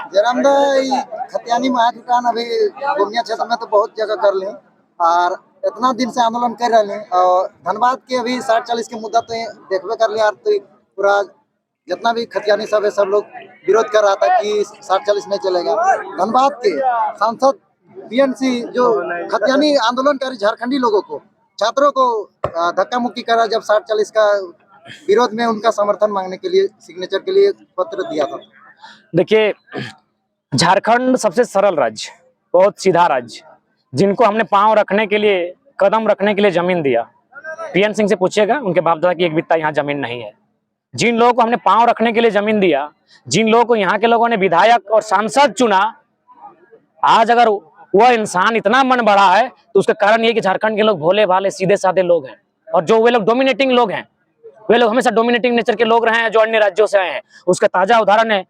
जरामदा खतियानी माया दुकान अभी पूर्णिया क्षेत्र में तो बहुत जगह कर ली और इतना दिन से आंदोलन कर रहे हैं। और धनबाद के अभी 60-40 के मुद्दा तो देखबे कर लिया तो पूरा जितना भी खतियानी सब है सब लोग विरोध कर रहा था कि 60-40 नहीं चलेगा। धनबाद के सांसद बीएनसी जो खतियानी आंदोलनकारी झारखंडी लोगों को छात्रों को धक्का मुक्की करा जब 60-40 का विरोध में उनका समर्थन मांगने के लिए सिग्नेचर के लिए पत्र दिया था। देखिए, झारखंड सबसे सरल राज्य, बहुत सीधा राज्य, जिनको हमने पांव रखने के लिए, कदम रखने के लिए जमीन दिया। पीएन सिंह से पूछिएगा, उनके बाप दादा की एक बित्ता यहाँ जमीन नहीं है। जिन लोगों को हमने पांव रखने के लिए जमीन दिया, जिन लोगों को यहाँ के लोगों ने विधायक और सांसद चुना, आज अगर वह इंसान इतना मन बढ़ा है तो उसका कारण ये कि झारखंड के लोग भोले भाले सीधे साधे लोग हैं। और जो वे लोग डोमिनेटिंग लोग हैं, वे लोग हमेशा डोमिनेटिंग नेचर के लोग रहे हैं जो अन्य राज्यों से आए हैं। उसका ताजा उदाहरण है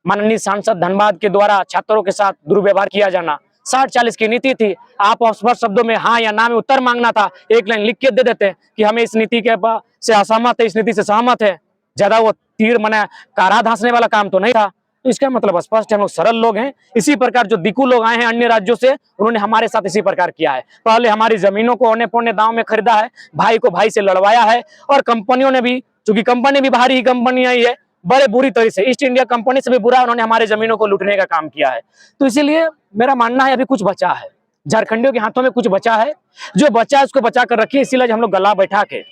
माननीय सांसद धनबाद के द्वारा छात्रों के साथ दुर्व्यवहार किया जाना। 60-40 की नीति थी, आप स्पष्ट शब्दों में हाँ या ना में उत्तर मांगना था, एक लाइन लिख के दे देते कि हमें इस नीति के से असहमत है, इस नीति से सहमत है। ज्यादा वो तीर मना कारा धांसने वाला काम तो नहीं था। तो इसका मतलब स्पष्ट है, हम लोग सरल लोग हैं। इसी प्रकार जो दिकू लोग आए हैं अन्य राज्यों से, उन्होंने हमारे साथ इसी प्रकार किया है। पहले हमारी जमीनों को औने पौने दांव में खरीदा है, भाई को भाई से लड़वाया है। और कंपनियों ने भी, चूंकि कंपनी भी बाहरी ही कंपनी आई है, बड़े बुरी तरह से ईस्ट इंडिया कंपनी से भी बुरा उन्होंने हमारे जमीनों को लूटने का काम किया है। तो इसीलिए मेरा मानना है अभी कुछ बचा है, झारखंडियों के हाथों में कुछ बचा है। जो बचा है उसको बचा कर रखिए। इसीलिए हम लोग गला बैठा के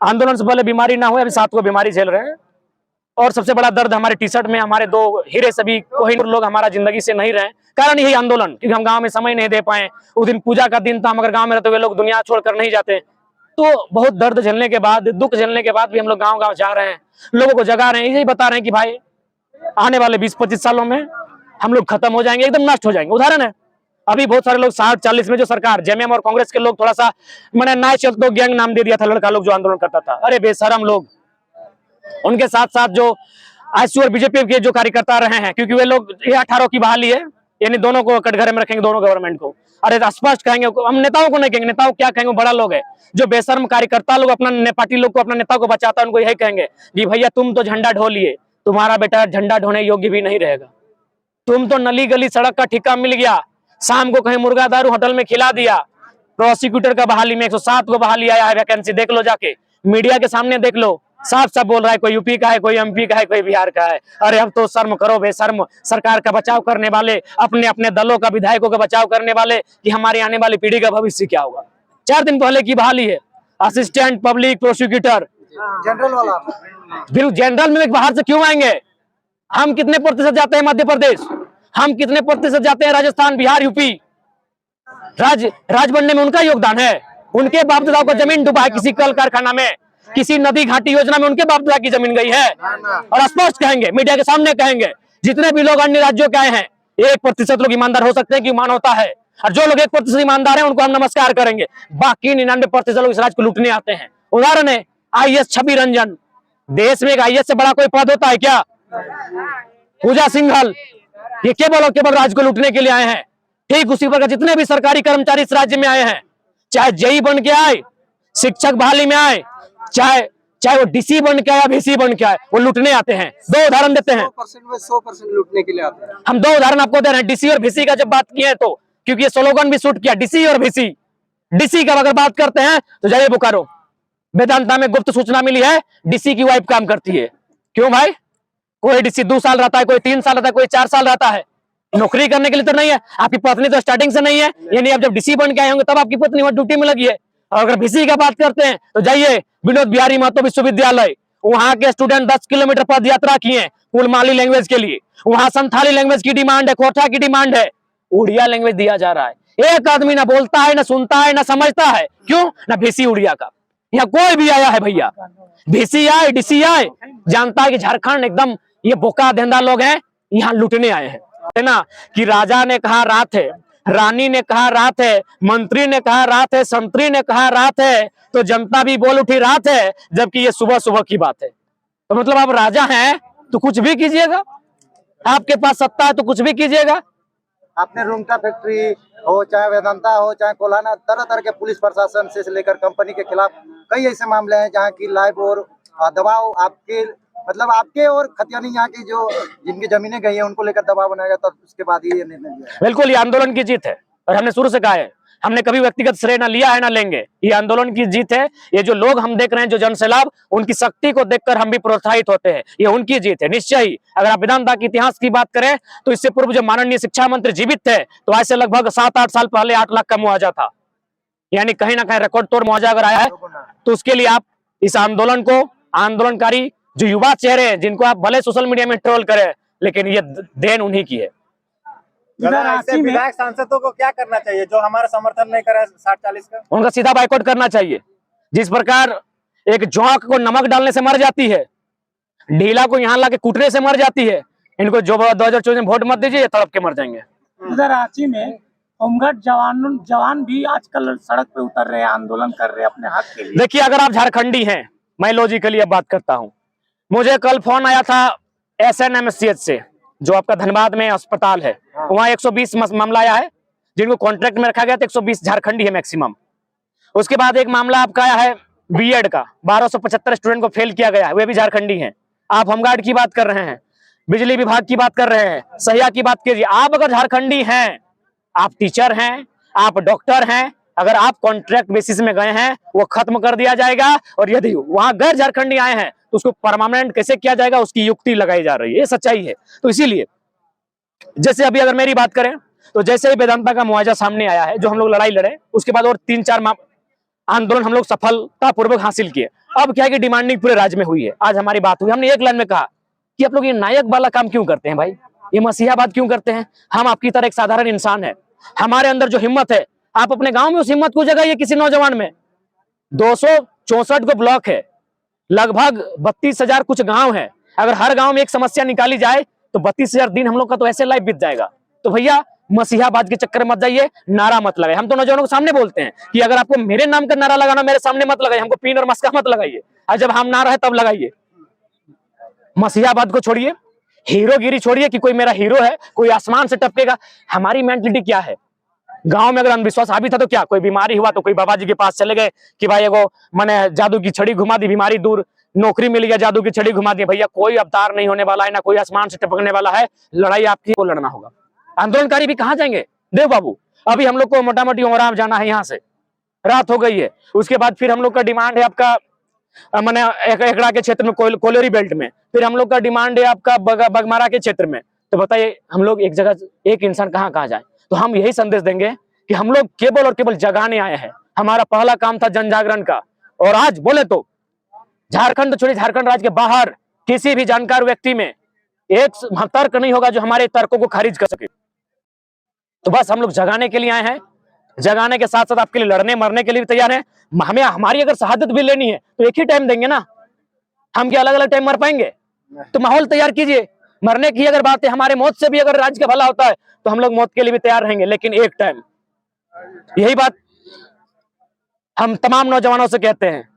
आंदोलन से पहले बीमारी ना हो, अभी 7 को बीमारी झेल रहे हैं। और सबसे बड़ा दर्द हमारे टी शर्ट में हमारे 2 हीरे सभी कोहिनूर लोग हमारा जिंदगी से नहीं रहे, कारण यही आंदोलन, क्योंकि हम गांव में समय नहीं दे पाए। उस दिन पूजा का दिन था, हम अगर गांव में रहते वे लोग दुनिया छोड़कर नहीं जाते। तो बहुत दर्द झेलने के बाद, दुख झेलने के बाद भी हम लोग गांव गांव जा रहे हैं, लोगों को जगा रहे हैं, यही बता रहे हैं कि भाई आने वाले 20-25 सालों में हम लोग खत्म हो जाएंगे, एकदम नष्ट हो जाएंगे। उदाहरण है, अभी बहुत सारे लोग 60-40 में जो सरकार जेएमएम और कांग्रेस के लोग थोड़ा सा मैंने नाय चल तो गैंग नाम दे दिया था लड़का लोग जो आंदोलन करता था। अरे बेशरम लोग, उनके साथ साथ जो आईएसयू और बीजेपी के जो कार्यकर्ता रहे हैं, क्योंकि वे लोग ये 18 की बहाली है, यानी दोनों को कटघरे में रखेंगे, दोनों गवर्नमेंट को। अरे स्पष्ट कहेंगे, हम नेताओं को नहीं कहेंगे, नेताओं क्या कहेंगे, बड़ा लोग है। जो बेशर्म कार्यकर्ता लोग अपना पार्टी लोग को, अपना नेता को बचाता है, उनको यही कहेंगे कि भैया तुम तो झंडा ढो लिए, तुम्हारा बेटा झंडा ढोने योग्य भी नहीं रहेगा। तुम तो नली गली सड़क का ठिका मिल गया, शाम को कहीं मुर्गा दारू होटल में खिला दिया। प्रोसिक्यूटर का बहाली में 107 को बहाली आया है, वैकेंसी देख लो, जाके मीडिया के सामने देख लो, साफ साफ बोल रहा है, कोई यूपी का है, कोई एमपी का है, कोई बिहार का है। अरे अब तो शर्म करो बेशर्म, सरकार का बचाव करने वाले, अपने अपने दलों का, विधायकों का बचाव करने वाले, कि हमारी आने वाली पीढ़ी का भविष्य क्या होगा। 4 दिन पहले की बहाली है, असिस्टेंट पब्लिक प्रोसिक्यूटर जनरल वाला बिल जनरल में बाहर से क्यों आएंगे? हम कितने प्रतिशत जाते हैं मध्य प्रदेश, हम कितने प्रतिशत जाते हैं राजस्थान, बिहार, यूपी? राज बनने में उनका योगदान है। उनके बाप दादाओं को जमीन डूबा है, किसी कल कारखाना में, किसी नदी घाटी योजना में उनके बाप दादा की जमीन गई है। और स्पष्ट कहेंगे, मीडिया के सामने कहेंगे, जितने भी लोग अन्य राज्यों के आए हैं, 1% लोग ईमानदार हो सकते हैं कि मानवता है, और जो लोग 1% ईमानदार है उनको हम नमस्कार करेंगे। बाकी 99% लोग इस राज्य को लूटने आते हैं। उदाहरण है आईएएस छवि रंजन। देश में एक आईएएस से बड़ा कोई पद होता है क्या? पूजा सिंघल, ये केवल राज्य को लूटने के लिए आए हैं। ठीक उसी प्रकार जितने भी सरकारी कर्मचारी इस राज्य में आए हैं, चाहे जेई बन के आए, शिक्षक बहाली में आए, चाहे वो डीसी बन के आए, वीसी बन के आए, वो लूटने आते हैं। 2 उदाहरण देते हैं, 100% लूटने के लिए आते हैं। हम 2 उदाहरण आपको दे रहे हैं, डीसी और वीसी का। जब बात किए तो, क्योंकि ये स्लोगन भी शूट किया, डीसी और वीसी। डीसी का अगर बात करते हैं तो जाइए बोकारो, वेदांता में गुप्त सूचना मिली है, डीसी की वाइफ काम करती है। क्यों भाई? कोई डीसी 2 साल रहता है, कोई 3 साल रहता है, कोई 4 साल रहता है, नौकरी करने के लिए तो नहीं है। आपकी पत्नी तो स्टार्टिंग से नहीं है, यानी आप जब डीसी बन के आए होंगे तब आपकी पत्नी वहां ड्यूटी में लगी है। और अगर वीसी का बात करते हैं तो जाइए विनोद बिहारी महतो विश्वविद्यालय, वहां के स्टूडेंट 10 किलोमीटर पद यात्रा किए कुलमाली लैंग्वेज के लिए। वहां संथाली लैंग्वेज की डिमांड है, कोठा की डिमांड है, उड़िया लैंग्वेज दिया जा रहा है। एक आदमी ना बोलता है, ना सुनता है, ना समझता है। क्यों? ना वीसी उड़िया का। यहाँ कोई भी आया है भैया, वीसी आए, डीसी आए, जानता है कि झारखंड एकदम ये बोका धंधा लोग हैं, यहाँ लूटने आए हैं। है ना कि राजा ने कहा रात है, रानी ने कहा रात है, मंत्री ने कहा रात है, संतरी ने कहा रात है, तो जनता भी बोल उठी रात है, जबकि ये सुबह सुबह की बात है। तो मतलब आप राजा हैं तो कुछ भी कीजिएगा, आपके पास सत्ता है तो कुछ भी कीजिएगा। आपने रूंगटा फैक्ट्री हो, चाहे वेदांता हो, चाहे कोलाना, तरह तरह के पुलिस प्रशासन से लेकर कंपनी के खिलाफ कई ऐसे मामले हैं जहां की लाइव और दबाव आपके मतलब आपके और खतियानी यहाँ की जो जिनकी जमीनें गई हैं उनको लेकर दबाव बनाएगा, तब उसके बाद ही ये निर्णय लिया है। बिल्कुल, ये आंदोलन की जीत है और हमने शुरू से कहा है, हमने कभी व्यक्तिगत श्रेय ना लिया है ना लेंगे। ये आंदोलन की जीत है। ये जो लोग हम देख रहे हैं, जो जनसैलाब, उनकी शक्ति को देखकर हम भी प्रोत्साहित होते हैं। ये उनकी जीत है निश्चय ही। अगर आप विधानसभा के इतिहास की बात करें तो इससे पूर्व जो माननीय शिक्षा मंत्री जीवित थे तो आज से लगभग 7-8 साल पहले 8 लाख का मुआवजा था। यानी कहीं ना कहीं रिकॉर्ड तोड़ मुआवजा अगर आया है तो उसके लिए आप इस आंदोलन को, आंदोलनकारी जो युवा चेहरे हैं जिनको आप भले सोशल मीडिया में ट्रोल करें, लेकिन ये देन उन्हीं की है। ऐसे विधायक सांसदों को क्या करना चाहिए जो हमारा समर्थन नहीं करे 60-40 का? उनका सीधा बाइकआउट करना चाहिए। जिस प्रकार एक जोंक को नमक डालने से मर जाती है, ढीला को यहाँ लाके कूटने से मर जाती है, इनको जो 2024 में वोट मत दीजिए, ये तड़प के मर जाएंगे। इधर रांची में होमगार्ड जवान भी आजकल सड़क पे उतर रहे हैं, आंदोलन कर रहे हैं अपने हक के लिए। देखिए, अगर आप झारखंडी हैं, मैं लॉजिकली अब बात करता हूं, मुझे कल फोन आया था SNMCH से, जो आपका धनबाद में अस्पताल है, वहां 120 मामला आया है, जिनको कॉन्ट्रैक्ट में रखा गया था। 120 झारखंडी है मैक्सिमम। उसके बाद एक मामला आपका आया है बीएड का, 1275 स्टूडेंट को फेल किया गया है, वे भी झारखंडी हैं। आप होमगार्ड की बात कर रहे हैं, बिजली विभाग की बात कर रहे हैं, सहिया की बात कीजिए। आप अगर झारखंडी हैं, आप टीचर हैं, आप डॉक्टर हैं, अगर आप कॉन्ट्रैक्ट बेसिस में गए हैं, वो खत्म कर दिया जाएगा। और यदि वहां गैर झारखंडी आए हैं तो उसको परमानेंट कैसे किया जाएगा, उसकी युक्ति लगाई जा रही है। ये सच्चाई है। तो इसीलिए जैसे अभी अगर मेरी बात करें तो जैसे ही वेदांता का मुआवजा सामने आया है, जो हम लोग लड़ाई लड़े, उसके बाद और 3-4 आंदोलन हम लोग सफलतापूर्वक हासिल किए। अब क्या है कि डिमांडिंग पूरे राज्य में हुई है। आज हमारी बात हुई, हमने एक लाइन में कहा कि आप लोग ये नायक वाला काम क्यों करते हैं भाई, ये मसीहाबाद क्यों करते हैं। हम आपकी तरह एक साधारण इंसान है, हमारे अंदर जो हिम्मत है, आप अपने गांव में उस हिम्मत को जगाइए किसी नौजवान में। 264 को ब्लॉक है, लगभग 32,000 कुछ गांव है। अगर हर गांव में एक समस्या निकाली जाए तो 32,000 दिन हम लोग का तो ऐसे लाइफ बीत जाएगा। तो भैया मसीहाबाद के चक्कर मत जाइए, नारा मत लगाइए। हम तो नौजवानों के सामने बोलते हैं कि अगर आपको मेरे नाम का नारा लगाना, मेरे सामने मत लगाइए, हमको पीन और मस्का मत लगाइए, और जब हम नारा है तब लगाइए। मसीहाबाद को छोड़िए, हीरोगिरी छोड़िए कि कोई मेरा हीरो है, कोई आसमान से टपकेगा। हमारी मेंटलिटी क्या है, गांव में अगर अंधविश्वास हावी था तो क्या, कोई बीमारी हुआ तो कोई बाबा जी के पास चले गए कि भाई एगो मैंने जादू की छड़ी घुमा दी, बीमारी दूर, नौकरी मिल गया, जादू की छड़ी घुमा दी। भैया कोई अवतार नहीं होने वाला है, ना कोई आसमान से टपकने वाला है। लड़ाई आपकी को लड़ना होगा। आंदोलनकारी भी कहाँ जाएंगे देव बाबू। अभी हम लोग को मोटा मोटी उमराव जाना है, यहाँ से रात हो गई है। उसके बाद फिर हम लोग का डिमांड है आपका मैंने एकड़ा के क्षेत्र में, कोलेरी बेल्ट में। फिर हम लोग का डिमांड है आपका बगमारा के क्षेत्र में। तो बताइए हम लोग एक जगह, एक इंसान कहाँ कहाँ जाए। तो हम यही संदेश देंगे कि हम लोग केवल और केवल जगाने आए हैं। हमारा पहला काम था जन जागरण का, और आज बोले तो झारखंड छोड़िए, झारखंड राज्य के बाहर किसी भी जानकार व्यक्ति में एक तर्क नहीं होगा जो हमारे तर्कों को खारिज कर सके। तो बस हम लोग जगाने के लिए आए हैं, जगाने के साथ साथ आपके लिए लड़ने मरने के लिए भी तैयार हैं। हमें हमारी अगर शहादत भी लेनी है तो एक ही टाइम देंगे ना, हम क्या अलग अलग टाइम मर पाएंगे। तो माहौल तैयार कीजिए। मरने की अगर बात है, हमारे मौत से भी अगर राज्य का भला होता है तो हम लोग मौत के लिए भी तैयार रहेंगे, लेकिन एक टाइम। यही बात हम तमाम नौजवानों से कहते हैं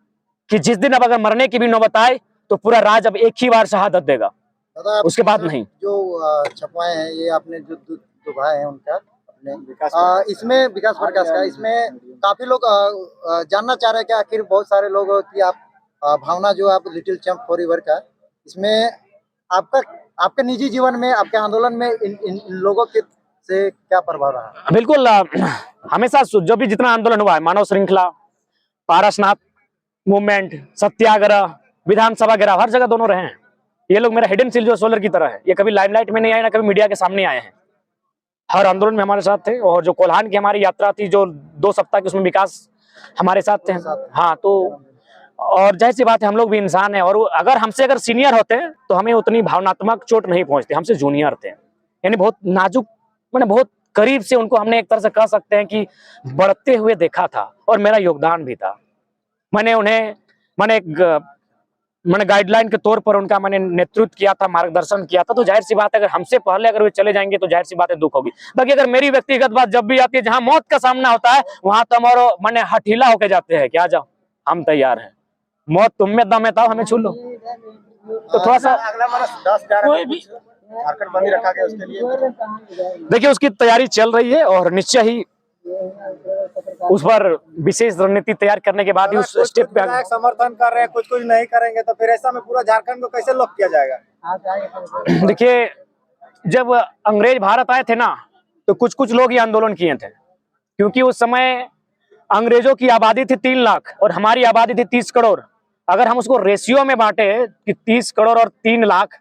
कि जिस दिन अब अगर मरने की भी नौबत आए तो पूरा राज्य अब एक ही बार शहादत देगा, उसके बाद नहीं। जो छपवाए हैं ये आपने जो भाई हैं उनका अपने इसमें विकास प्रकाश का, इसमें काफी लोग जानना चाह रहे हैं कि आखिर बहुत सारे लोग कि आप भावना जो आप लिटिल चैंप फॉरएवर का, इसमें आपके निजी जीवन में, आपके आंदोलन में इन लोगों के से क्या प्रभाव रहा? बिल्कुल, हमेशा जो भी जितना आंदोलन हुआ है, मानव श्रृंखला, पारसनाथ मूवमेंट, सत्याग्रह, विधानसभा घेराव, हर जगह दोनों रहे हैं। ये लोग मेरा हिडन सील जो सोलर की तरह है, ये कभी लाइमलाइट में नहीं आए, ना कभी मीडिया के सामने आए हैं। हर आंदोलन में हमारे साथ थे। और जो कोल्हान की हमारी यात्रा थी जो 2 सप्ताह की, उसमें विकास हमारे साथ थे। हाँ, तो और जाहिर सी बात है हम लोग भी इंसान हैं, और अगर हमसे अगर सीनियर होते हैं तो हमें उतनी भावनात्मक चोट नहीं पहुंचती। हमसे जूनियर थे, यानी बहुत नाजुक, मैंने बहुत करीब से उनको हमने एक तरह से कह सकते हैं कि बढ़ते हुए देखा था, और मेरा योगदान भी था। मैंने उन्हें मैंने गाइडलाइन के तौर पर उनका मैंने नेतृत्व किया था, मार्गदर्शन किया था। तो जाहिर सी बात है अगर हमसे पहले अगर वे चले जाएंगे तो जाहिर सी बात है दुख होगी। बाकी अगर मेरी व्यक्तिगत बात जब भी आती है, जहां मौत का सामना होता है, वहां तो हमारा मैंने हठीला होके जाते हैं कि आ जाओ, हम तैयार हैं, मौत तुम में दम है तो हमें छू लो। तो थोड़ा सा अगला बरस 10-11 कोई भी झारखंड बंदी रखा गया, उसके लिए देखिए उसकी तैयारी चल रही है, और निश्चय ही उस पर विशेष रणनीति तैयार करने के बाद ही उस स्टेप पे विधायक समर्थन कर रहे हैं, कुछ कुछ नहीं करेंगे, तो फिर ऐसा में पूरा झारखंड को कैसे लॉक किया जाएगा? देखिए, जब अंग्रेज भारत आए थे ना, तो कुछ कुछ लोग ये आंदोलन किए थे, क्योंकि उस समय अंग्रेजों की आबादी थी 3 लाख और हमारी आबादी थी 30 करोड़। अगर हम उसको रेशियो में बांटे कि 30 करोड़ और 3 लाख,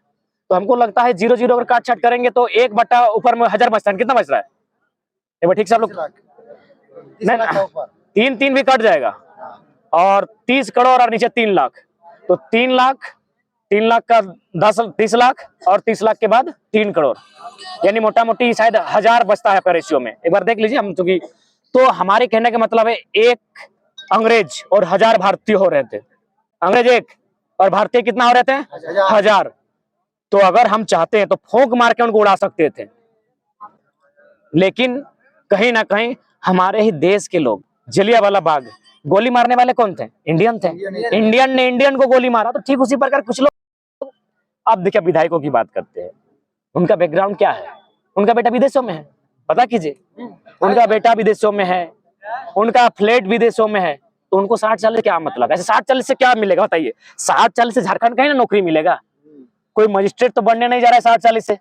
तो हमको लगता है 0-0 अगर काट छाट करेंगे तो 1 बटा ऊपर में 1000 बचता है। कितना बच रहा है? एक बार ठीक से आप लोग, नहीं 3 भी कट जाएगा, और 30 करोड़ और नीचे 3 लाख, तो 3 लाख का 30 लाख और 30 लाख के बाद 3 करोड़, यानी मोटा मोटी शायद 1000 बचता है आपका रेशियो में। एक बार देख लीजिए हम, क्योंकि तो हमारे कहने का मतलब है 1 अंग्रेज और 1000 भारतीय हो रहे थे। अंग्रेज 1 और भारतीय कितना हो रहे थे? 1000। तो अगर हम चाहते हैं तो फूंक मार के उनको उड़ा सकते थे, लेकिन कहीं ना कहीं हमारे ही देश के लोग, जलियांवाला बाग, गोली मारने वाले कौन थे? इंडियन थे। इंडियन ने इंडियन को गोली मारा, तो ठीक उसी प्रकार कुछ लोग, अब देखिए विधायकों की बात करते हैं, उनका बैकग्राउंड क्या है? उनका बेटा विदेशों में है, पता कीजिए, उनका बेटा विदेशों में है, उनका फ्लैट विदेशों में है, तो उनको 60-40 से क्या मतलब? ऐसे 60-40 से क्या मिलेगा बताइए? 60-40 से झारखंड का ही ना नौकरी मिलेगा। कोई मजिस्ट्रेट तो बनने नहीं जा रहा है 60-40 से,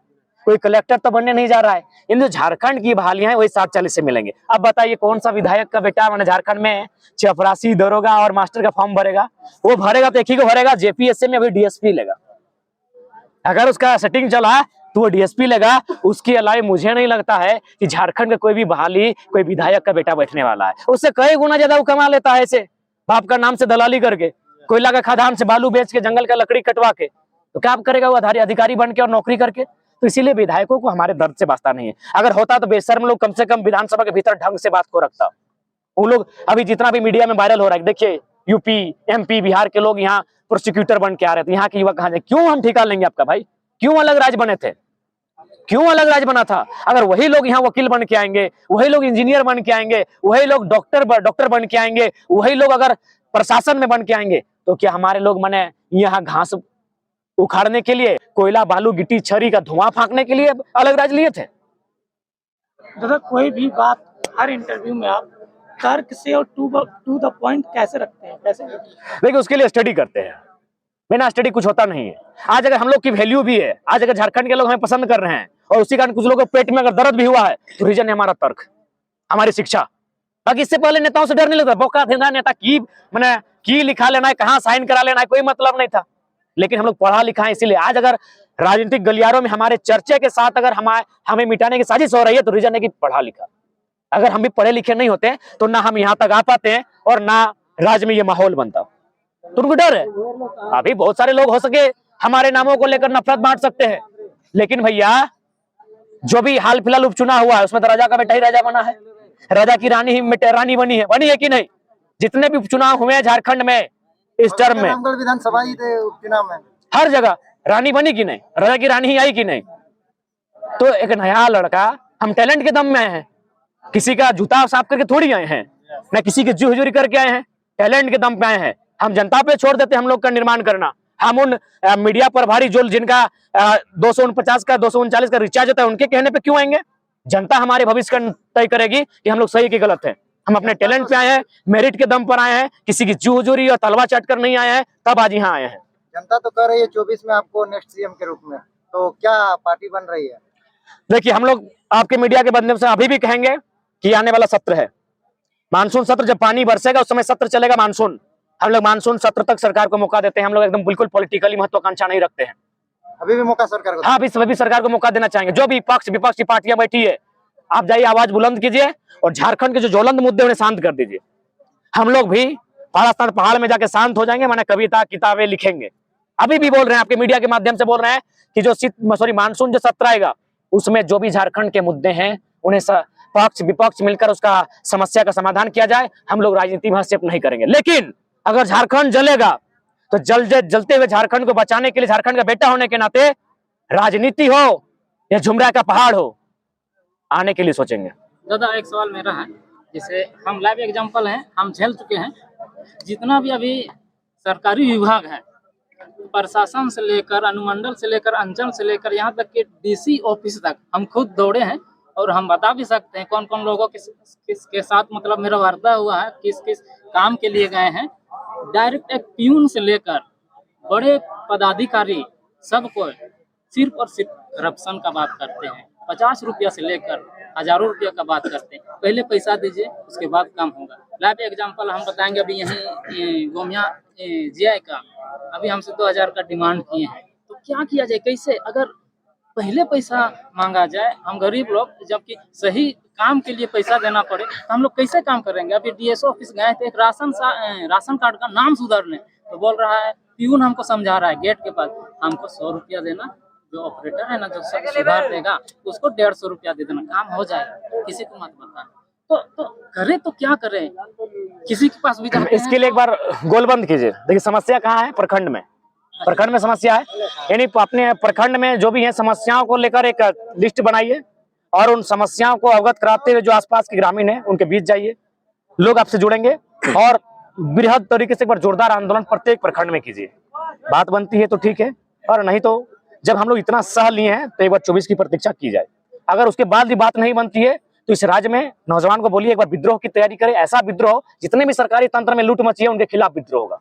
कोई कलेक्टर तो बनने नहीं जा रहा है। इन जो झारखंड की बहालियां हैं वही 60-40 से मिलेंगे। अब बताइए कौन सा विधायक का बेटा मैंने झारखंड में चपरासी, दरोगा और मास्टर का फॉर्म भरेगा? वो भरेगा तो एक ही को भरेगा, जेपीएससी में अभी डीएसपी लेगा। अगर उसका सेटिंग चला तो वो डीएसपी लेगा। उसके अलावा मुझे नहीं लगता है कि झारखंड का कोई भी बहाली कोई विधायक का बेटा बैठने वाला है। उससे कई गुना ज्यादा वो कमा लेता है ऐसे बाप का नाम से दलाली करके, कोयला का खदान से बालू बेच के, जंगल का लकड़ी कटवा के, तो क्या करेगा वो अधिकारी बन के और नौकरी करके? तो इसीलिए विधायकों को हमारे दर्द से वास्ता नहीं है। अगर होता तो बेशर्म लोग कम से कम विधानसभा के भीतर ढंग से बात को रखता। वो लोग अभी जितना भी मीडिया में वायरल हो रहा है, देखिए यूपी, एमपी, बिहार के लोग यहाँ प्रोसिक्यूटर बन के आ रहे थे, यहाँ के युवक कहाँ जाए? क्यों हम ठिका लेंगे आपका भाई? क्यों अलग राज्य बने थे? क्यों अलग राज्य बना था? अगर वही लोग यहाँ वकील बन के आएंगे, वही लोग इंजीनियर बन के आएंगे, वही लोग डॉक्टर बन के आएंगे, वही लोग अगर प्रशासन में बन के आएंगे, तो क्या हमारे लोग मने यहाँ घास उखाड़ने के लिए, कोयला, बालू, गिट्टी, छरी का धुआं फांकने के लिए अलग राज्य लिए थे? दादा, कोई भी बात हर इंटरव्यू में आप तर्क से और टू द पॉइंट कैसे रखते हैं? कैसे? देखिए उसके लिए स्टडी करते हैं, बिना स्टडी कुछ होता नहीं है। आज अगर हम लोग की वैल्यू भी है, आज अगर झारखंड के लोग हमें पसंद कर रहे हैं और उसी कारण कुछ लोगों को पेट में अगर दर्द भी हुआ है, तो रीजन है हमारा तर्क, हमारी शिक्षा। बाकी इससे पहले नेताओं से डर नहीं लगता। बौका धंधा नेता की लिखा लेना है, कहाँ साइन करा लेना है, कोई मतलब नहीं था। लेकिन हम लोग पढ़ा लिखा है, इसीलिए आज अगर राजनीतिक गलियारों में हमारे चर्चे के साथ अगर हमें मिटाने की साजिश हो रही है, तो रीजन है कि पढ़ा लिखा। अगर हम भी पढ़े लिखे नहीं होते तो ना हम यहाँ तक आ पाते हैं और ना राज्य में ये माहौल बनता। तो उनको डर है। अभी बहुत सारे लोग हो सके हमारे नामों को लेकर नफरत बांट सकते हैं, लेकिन भैया जो भी हाल फिलहाल उपचुनाव हुआ है उसमें तो राजा का बेटा ही राजा बना है, राजा की रानी ही रानी बनी है कि नहीं? जितने भी उपचुनाव हुए हैं झारखंड में इस टर्म में, विधानसभा उपचुनाव में हर जगह रानी बनी कि नहीं, राजा की रानी ही आई कि नहीं? तो एक नया लड़का, हम टैलेंट के दम में आए हैं, किसी का जूता साफ करके थोड़ी आए हैं, ना किसी की जी हुजूरी करके आए हैं, टैलेंट के दम पे आए हैं। हम जनता पे छोड़ देते हम लोग का निर्माण करना। हम उन मीडिया पर भारी जो जिनका 249 का 239 का रिचार्ज होता है उनके कहने पे क्यों आएंगे? जनता हमारे भविष्य का तय करेगी कि हम लोग सही की गलत है। हम अपने टैलेंट पे आए हैं, मेरिट के दम पर आए हैं, किसी की जी हुजूरी और तलवा चट कर नहीं आए हैं, तब आज यहाँ आए हैं। जनता तो कह रही है 24 में आपको नेक्स्ट सीएम के रूप में, तो क्या पार्टी बन रही है? देखिए हम लोग आपके मीडिया के माध्यम से अभी भी कहेंगे कि आने वाला सत्र है मानसून सत्र, जब पानी बरसेगा उस समय सत्र चलेगा मानसून। हम लोग मानसून सत्र तक सरकार को मौका देते हैं। हम लोग एकदम बिल्कुल पॉलिटिकली महत्वाकांक्षा नहीं रखते हैं। अभी भी मौका सरकार को? हाँ, अभी सरकार को मौका देना चाहेंगे। जो भी पक्ष विपक्ष की पार्टियां बैठी है, आप जाइए आवाज बुलंद कीजिए और झारखंड के जो ज्वलंत मुद्दे उन्हें शांत कर दीजिए। हम लोग भी पहाड़ में जाके शांत हो जाएंगे, माने कविता किताबें लिखेंगे। अभी भी बोल रहे हैं, आपके मीडिया के माध्यम से बोल रहे हैं कि जो मानसून जो सत्र आएगा उसमें जो भी झारखंड के मुद्दे हैं उन्हें पक्ष विपक्ष मिलकर उसका समस्या का समाधान किया जाए। हम लोग राजनीति में हस्तक्षेप नहीं करेंगे। लेकिन अगर झारखंड जलेगा तो जलते हुए झारखंड को बचाने के लिए, झारखंड का बेटा होने के नाते, राजनीति हो या झुमरा का पहाड़ हो, आने के लिए सोचेंगे। दादा एक सवाल मेरा है, जैसे हम लाइव एग्जांपल हैं, हम झेल चुके हैं। जितना भी अभी सरकारी विभाग है, प्रशासन से लेकर अनुमंडल से लेकर अंचल से लेकर यहाँ तक कि डीसी ऑफिस तक हम खुद दौड़े हैं और हम बता भी सकते हैं कौन कौन लोगों किसके साथ मतलब मेरा वार्ता हुआ है, किस किस काम के लिए गए हैं। डायरेक्ट एक प्यून से लेकर बड़े पदाधिकारी सबको सिर्फ और सिर्फ करप्शन का बात करते हैं। 50 रुपया से लेकर हजारों रुपया का बात करते हैं। पहले पैसा दीजिए, उसके बाद काम होगा। लाइव एग्जांपल हम बताएंगे। अभी यहीं गोमिया जीआई का अभी हमसे 2000 का डिमांड किए हैं, तो क्या किया जाए, कैसे? अगर पहले पैसा मांगा जाए, हम गरीब लोग जबकि सही काम के लिए पैसा देना पड़े तो हम लोग कैसे काम करेंगे? अभी डीएसओ ऑफिस गए थे, एक राशन कार्ड का नाम सुधारने, तो बोल रहा है प्यून हमको समझा रहा है गेट के पास, हमको 100 रुपया देना, जो ऑपरेटर है ना जो सुधार देगा उसको 150 रुपया दे देना, काम हो जाएगा। किसी को मत बता। तो करे तो क्या करें, किसी के पास भी जाते हैं। इसके लिए एक बार गोलबंद कीजिए। देखिए समस्या कहाँ है? प्रखंड में। प्रखंड में समस्या है, यानी अपने प्रखंड में जो भी है समस्याओं को लेकर एक लिस्ट बनाइए और उन समस्याओं को अवगत कराते हुए जो आसपास के ग्रामीण है उनके बीच जाइए, लोग आपसे जुड़ेंगे और बृहद तरीके से एक बार जोरदार आंदोलन प्रत्येक प्रखंड में कीजिए। बात बनती है तो ठीक है, और नहीं तो जब हम लोग इतना सह लिए हैं तो एक बार 24 की प्रतीक्षा की जाए। अगर उसके बाद भी बात नहीं बनती है तो इस राज्य में नौजवान को बोलिए एक बार विद्रोह की तैयारी करे। ऐसा विद्रोह जितने भी सरकारी तंत्र में लूट मची है उनके खिलाफ विद्रोह होगा।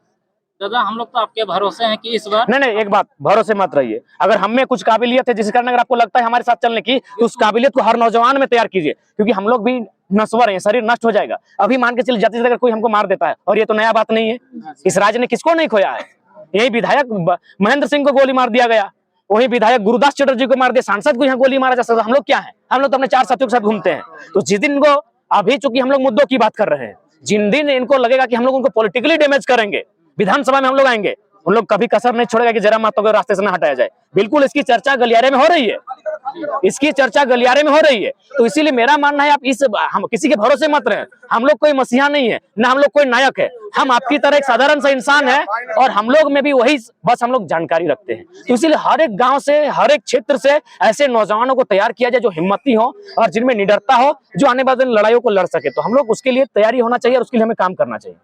दादा हम लोग तो आपके भरोसे हैं कि इस बार नहीं, एक बात, भरोसे मत रहिए। अगर हम में कुछ काबिलियत है जिस कारण अगर आपको लगता है हमारे साथ चलने की, तो उस काबिलियत को हर नौजवान में तैयार कीजिए, क्योंकि हम लोग भी नश्वर हैं, शरीर नष्ट हो जाएगा। अभी मान के चलिए जाते अगर कोई हमको मार देता है, और ये तो नया बात नहीं है, इस राज्य ने किसको नहीं खोया है। यही विधायक महेंद्र सिंह को गोली मार दिया गया, वही विधायक गुरुदास चटर्जी को मार दिया, सांसद को यहाँ गोली मारा जा सकता। हम लोग क्या है? हम लोग तो अपने 4 साथियों के साथ घूमते हैं। तो जिस दिन को अभी चूंकि हम लोग मुद्दों की बात कर रहे हैं, जिन दिन इनको लगेगा कि हम लोग उनको पॉलिटिकली डैमेज करेंगे, विधानसभा में हम लोग आएंगे, उन लोग कभी कसर नहीं छोड़ेगा कि जरा मातो को रास्ते से न हटाया जाए। बिल्कुल इसकी चर्चा गलियारे में हो रही है, इसकी चर्चा गलियारे में हो रही है। तो इसीलिए मेरा मानना है आप हम किसी के भरोसे मत रहे। हम लोग कोई मसीहा नहीं है, ना हम लोग कोई नायक है, हम आपकी तरह एक साधारण सा इंसान है, और हम लोग में भी वही बस हम लोग जानकारी रखते हैं। तो इसीलिए हर एक गांव से, हर एक क्षेत्र से ऐसे नौजवानों को तैयार किया जाए जो हिम्मती हो और जिनमें निडरता हो, जो आने वाले लड़ाइयों को लड़ सके। तो हम लोग उसके लिए तैयारी होना चाहिए और उसके लिए हमें काम करना चाहिए।